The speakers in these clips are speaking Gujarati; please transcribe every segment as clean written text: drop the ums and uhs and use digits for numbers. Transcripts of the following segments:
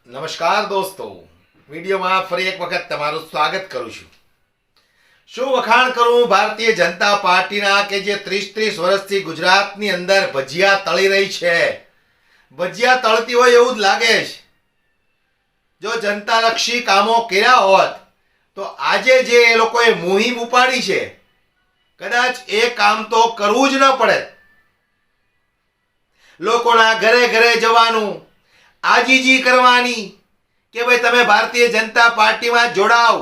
નમસ્કાર દોસ્તો, વિડીયોમાં ફરી એક વખત તમારું સ્વાગત કરું છું. શું વખાણ કરું ભારતીય જનતા પાર્ટીના કે જે 30 વર્ષથી ગુજરાતની અંદર ભજીયા તળી રહી છે. ભજીયા તળતી હોય એવું જ લાગે છે. જો જનતાલક્ષી કામો કર્યા હોત તો આજે જે એ લોકોએ મુહિમ ઉપાડી છે કદાચ એ કામ તો કરવું જ ન પડે. લોકોના ઘરે ઘરે જવાનું, આજીજી કરવાની કે ભાઈ તમે ભારતીય જનતા પાર્ટીમાં જોડાવ,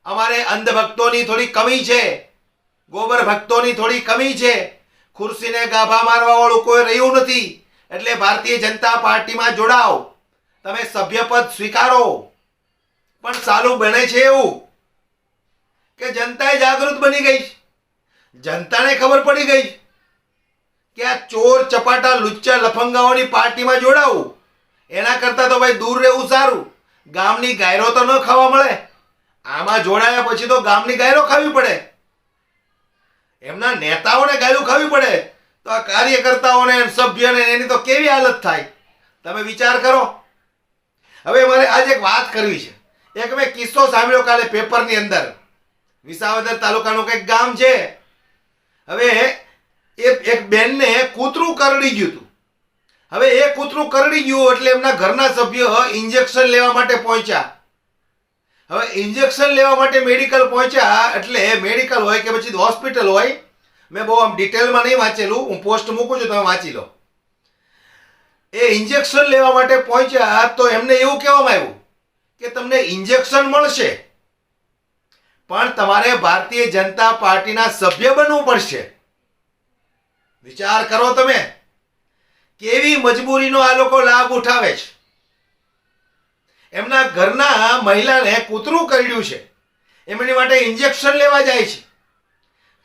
અમારે અંધભક્તોની થોડી કમી છે, ગોબર ભક્તોની થોડી કમી છે, ખુરશીને ગાભા મારવા વાળું કોઈ રહ્યું નથી, એટલે ભારતીય જનતા પાર્ટીમાં જોડાવ, તમે સભ્યપદ સ્વીકારો. પણ સાલું બને છે એવું કે જનતાએ જાગૃત બની ગઈ, જનતાને ખબર પડી ગઈ કે આ ચોર ચપાટા લુચ્ચા લફંગાઓની પાર્ટીમાં જોડાવું એના કરતા તો ભાઈ દૂર રહેવું સારું. ગામની ગાયરો તો ન ખાવા મળે, આમાં જોડાયા પછી તો ગામની ગાયરો ખાવી પડે, એમના નેતાઓને ગાયરું ખાવી પડે, તો આ કાર્યકર્તાઓને સભ્યને એની તો કેવી હાલત થાય તમે વિચાર કરો. હવે મારે આજે એક વાત કરવી છે. એક મેં કિસ્સો સાંભળ્યો કાલે પેપરની અંદર. વિસાવદર તાલુકાનું કંઈક ગામ છે. હવે એક બેનને કૂતરું કરડી ગયું હતું. હવે એ કૂતરું કરડી ગયું એટલે એમના ઘરના સભ્ય ઇન્જેક્શન લેવા માટે પહોંચ્યા. હવે ઇન્જેક્શન લેવા માટે મેડિકલ પહોંચ્યા એટલે મેડિકલ હોય કે પછી હોસ્પિટલ હોય, મેં બહુ આમ ડિટેલમાં નહીં વાંચેલું, હું પોસ્ટ મૂકું છું, તમે વાંચી લો. એ ઇન્જેક્શન લેવા માટે પહોંચ્યા તો એમને એવું કહેવામાં આવ્યું કે તમને ઇન્જેક્શન મળશે પણ તમારે ભારતીય જનતા પાર્ટીના સભ્ય બનવું પડશે. વિચાર કરો તમે કેવી મજબૂરીનો આ લોકો લાભ ઉઠાવે છે. એમના ઘરના મહિલાને કૂતરું કરડ્યું છે, એમની માટે ઇન્જેક્શન લેવા જાય છે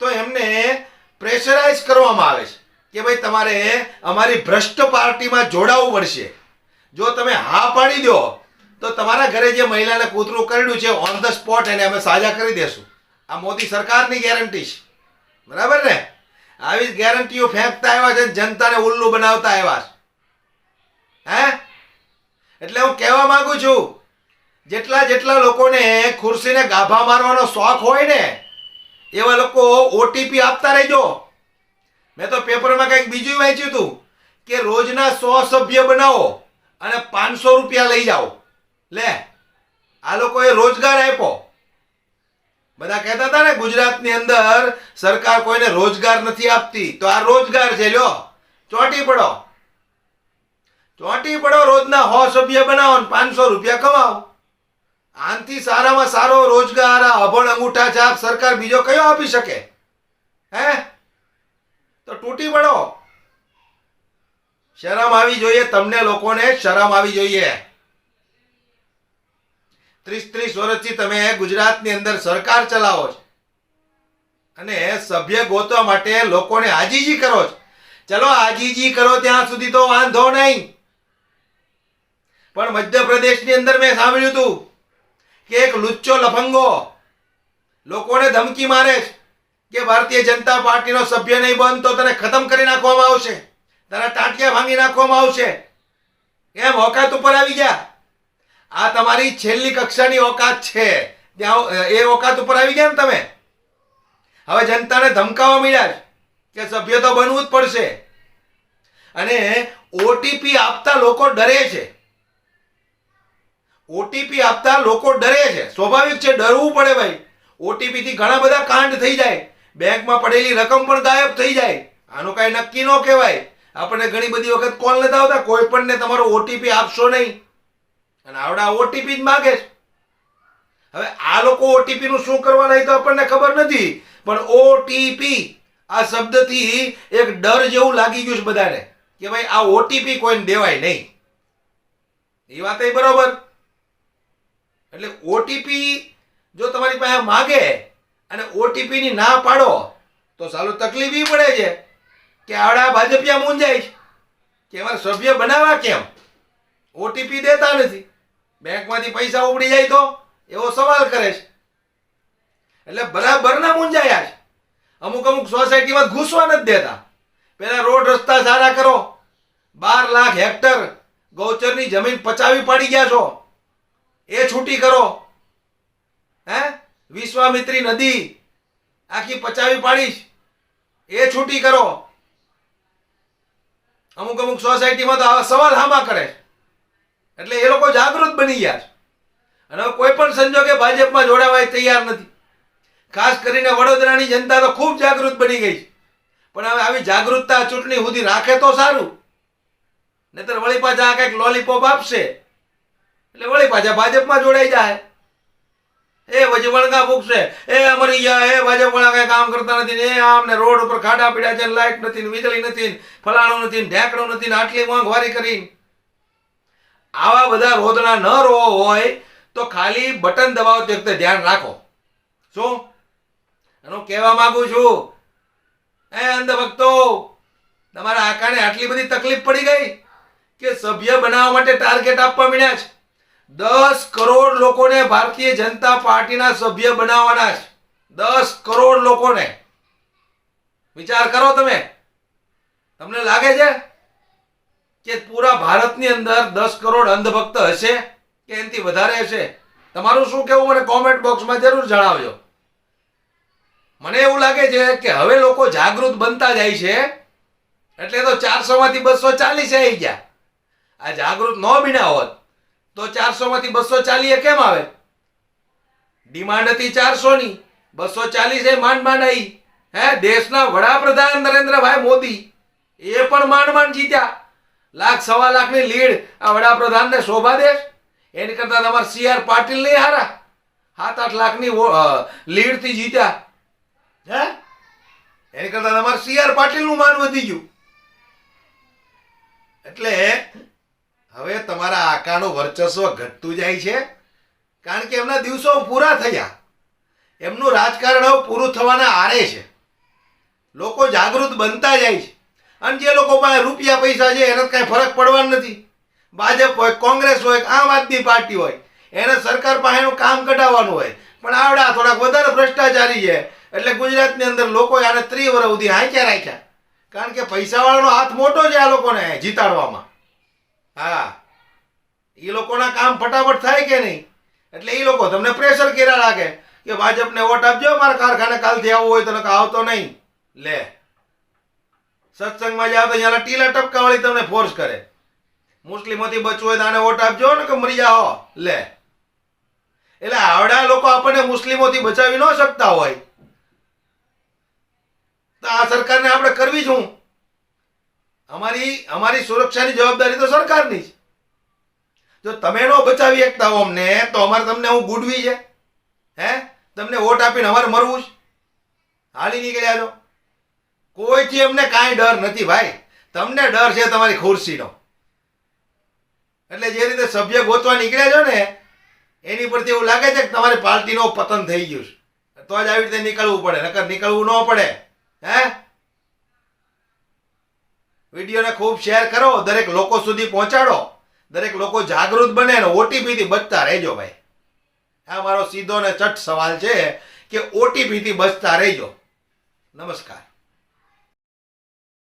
તો એમને પ્રેશરાઇઝ કરવામાં આવે છે કે ભાઈ તમારે અમારી ભ્રષ્ટ પાર્ટીમાં જોડાવવું પડશે. જો તમે હા પાડી દો તો તમારા ઘરે જે મહિલાને કૂતરું કરડ્યું છે ઓન ધ સ્પોટ એને અમે સાજા કરી દેશું. આ મોદી સરકારની ગેરંટી છે, બરાબર ને? આવી ગેરંટીઓ ફેંકતા આવ્યા છે, જનતાને ઉલ્લુ બનાવતા આવ્યા છે. હે એટલે હું કહેવા માંગુ છું, જેટલા લોકોને ખુરશીને ગાભા મારવાનો શોખ હોય ને એવા લોકો ઓટીપી આપતા રહેજો. મેં તો પેપરમાં કંઈક બીજું વાંચ્યું હતું કે રોજના 100 સભ્ય બનાવો અને 500 રૂપિયા લઈ જાઓ. લે, આ લોકોએ રોજગાર આપ્યો. બધા કહેતા હતા ને ગુજરાતની અંદર સરકાર કોઈને રોજગાર નથી આપતી, તો આ રોજગાર છે. લ્યો, ચોંટી પડો, રોજના 100 સભ્ય બનાવો ને 500 રૂપિયા કમાવો. આનાથી સારામાં સારો રોજગાર આ અભણ અંગૂઠા છાપ સરકાર બીજો કયો આપી શકે? હે, તો તૂટી પડો. શરમ આવી જોઈએ, તમને લોકોને શરમ આવી જોઈએ. 30 વર્ષથી તમે ગુજરાતની અંદર સરકાર ચલાવો છો અને સભ્ય ગોતવા માટે લોકોને આજીજી કરો છો. ચલો આજીજી કરો ત્યાં સુધી તો વાંધો નહીં, પણ મધ્યપ્રદેશની અંદર મેં સાંભળ્યું હતું કે એક લુચ્ચો લફંગો લોકોને ધમકી મારે છે કે ભારતીય જનતા પાર્ટીનો સભ્ય નહીં બન તો તને ખતમ કરી નાખવામાં આવશે, તારા ટાંટિયા ભાંગી નાખવામાં આવશે. એમ ઓકાત ઉપર આવી ગયા. આ તમારી છેલ્લી કક્ષાની ઓકાત છે, ત્યાં એ ઓકાત ઉપર આવી ગયા ને તમે. હવે જનતાને ધમકાવા મળ્યા કે સભ્ય તો બનવું જ પડશે. અને ઓટીપી આપતા લોકો ડરે છે. ઓટીપી આપતા લોકો ડરે છે. સ્વાભાવિક છે, ડરવું પડે ભાઈ. ઓટીપી થી ઘણા બધા કાંડ થઈ જાય, બેંકમાં પડેલી રકમ પણ ગાયબ થઈ જાય. આનું કઈ નક્કી ન કહેવાય. આપણને ઘણી બધી વખત કોલ નથી આવતા કોઈ પણ ને તમારો ઓટીપી આપશો નહીં, અને આવડા ઓટીપી જ માગે છે. હવે આ લોકો ઓટીપી નું શું કરવાના એ તો આપણને ખબર નથી, પણ ઓટીપી આ શબ્દથી એક ડર જેવું લાગી ગયું છે બધાને કે ભાઈ આ ઓટીપી કોઈને દેવાય નહીં. એ વાત એ બરોબર. એટલે ઓટીપી જો તમારી પાસે માગે અને ઓટીપી ની ના પાડો તો સાલું તકલીફ ઈ પડે છે કે આવડા ભાજપિયા મૂંઝાય છે કે અમારે સભ્ય બનાવવા કેમ, ઓટીપી દેતા નથી, બેંકમાંથી પૈસા ઉપડી જાય તો એવો સવાલ કરે છે. એટલે બરાબરના મૂંઝાયા છે. અમુક સોસાયટીમાં ઘૂસવા નથી દેતા. પેલા રોડ રસ્તા સારા કરો, 12 લાખ હેક્ટર ગૌચરની જમીન પચાવી પાડી ગયા છો, એ છૂટી કરો. હે, વિશ્વામિત્રી નદી આખી પચાવી પાડીશ, એ છૂટી કરો. અમુક અમુક સોસાયટીમાં તો આવા સવાલ હામા કરે છે. એટલે એ લોકો જાગૃત બની ગયા છે અને હવે કોઈ પણ સંજોગે ભાજપમાં જોડાવા તૈયાર નથી. ખાસ કરીને વડોદરાની જનતા તો ખૂબ જાગૃત બની ગઈ છે. પણ હવે આવી જાગૃતતા ચૂંટણી સુધી રાખે તો સારું, નહીતર વળી પાછા કંઈક લોલીપોપ આપશે એટલે વળી પાછા ભાજપમાં જોડાઈ જાય. એ પછી વળગા ફૂકશે, એ મરી ગયા, એ ભાજપ વાળા કઈ કામ કરતા નથી, એ આમને રોડ ઉપર ખાડા પીડ્યા છે, લાઈટ નથી, વીજળી નથી, ફલાણું નથી, ઢેકણું નથી, આટલી મોંઘવારી કરી. આવા બધા રોદણા ન રોવો હોય તો ખાલી બટન દબાવતી વખતે ધ્યાન રાખો. શું એનું કહેવા માંગુ છું, એ અંધભક્તો, તમારા આકાને આટલી બધી તકલીફ પડી ગઈ કે સભ્ય બનાવવા માટે ટાર્ગેટ આપવા માંડ્યા છે. 10 કરોડ લોકોને ભારતીય જનતા પાર્ટીના સભ્ય બનાવવાના છે. 10 કરોડ લોકોને. વિચાર કરો તમે. તમને લાગે છે કે પૂરા ભારતની અંદર 10 કરોડ અંધભક્ત હશે કે એનાથી વધારે હશે? તમારું શું કહેવું મને કોમેન્ટ બોક્સમાં જરૂર જણાવજો. મને એવું લાગે છે કે હવે લોકો જાગૃત બનતા જાય છે એટલે તો 400 માંથી 240 આવી ગયા. આ જાગૃત ન બન્યા હોત તો 400 માંથી 240 કેમ આવે? ડિમાન્ડ હતી 400 ની, 240 એ માંડ માંડ આવી. હે, દેશના વડાપ્રધાન નરેન્દ્રભાઈ મોદી એ પણ માંડ માંડ જીત્યા. 1 સવા લાખની લીડ આ વડાપ્રધાનને શોભા દેશ? એની કરતા તમારે CR પાટીલ નહીં હારા? 7-8 લાખની લીડ થી જીત્યા. હે, એની કરતા તમારે CR પાટીલનું માન વધી ગયું. એટલે હવે તમારા આકાનું વર્ચસ્વ ઘટતું જાય છે કારણ કે એમના દિવસો પૂરા થયા. એમનું રાજકારણ હવે પૂરું થવાના આરે છે. લોકો જાગૃત બનતા જાય છે અને જે લોકો પાસે રૂપિયા પૈસા છે એને કાંઈ ફરક પડવાનો નથી. ભાજપ હોય, કોંગ્રેસ હોય, આમ આદમી પાર્ટી હોય, એને સરકાર પાસેનું કામ કઢાવવાનું હોય. પણ આવડા થોડાક વધારે ભ્રષ્ટાચારી છે એટલે ગુજરાતની અંદર લોકોએ આને 30 વર્ષ સુધી હાંક્યા રાખ્યા કારણ કે પૈસાવાળાનો હાથ મોટો છે આ લોકોને જીતાડવામાં. હા, એ લોકોના કામ ફટાફટ થાય કે નહીં એટલે એ લોકો તમને પ્રેશર કર્યા રાખે કે ભાજપને વોટ આપજો, મારા કારખાને કાલથી આવવું હોય તો આવતો નહીં. લે, સત્સંગમાં જાઓ તો અહીંયા ટીલા ટપકા વાળી તમને ફોર્સ કરે, મુસ્લિમોથી બચવું હોય તો આને વોટ આપજો ને કે મરી જાઓ. લે, એટલે આવડા લોકો આપણને મુસ્લિમોથી બચાવી ન શકતા હોય તો આ સરકારને આપણે કરવી શું? અમારી સુરક્ષાની જવાબદારી તો સરકારની છે. જો તમે નો બચાવી શકતા હો અમને તો અમારે તમને હું ગુડવી છે? હે, તમને વોટ આપીને અમારે મરવું છે? હાલી નીકળ્યા છો. કોઈથી અમને કાંઈ ડર નથી ભાઈ. તમને ડર છે તમારી ખુરશીનો. એટલે જે રીતે સભ્ય ગોતવા નીકળ્યા છો ને એની પરથી એવું લાગે છે કે તમારી પાર્ટીનો પતન થઈ ગયું છે તો જ આવી રીતે નીકળવું પડે, નકર નીકળવું ન પડે. હે, વિડીયોને ખૂબ શેર કરો, દરેક લોકો સુધી પહોંચાડો, દરેક લોકો જાગૃત બને અને OTP થી બચતા રહેજો ભાઈ. આ મારો સીધો ને ચટ સવાલ છે કે OTP થી બચતા રહેજો. નમસ્કાર.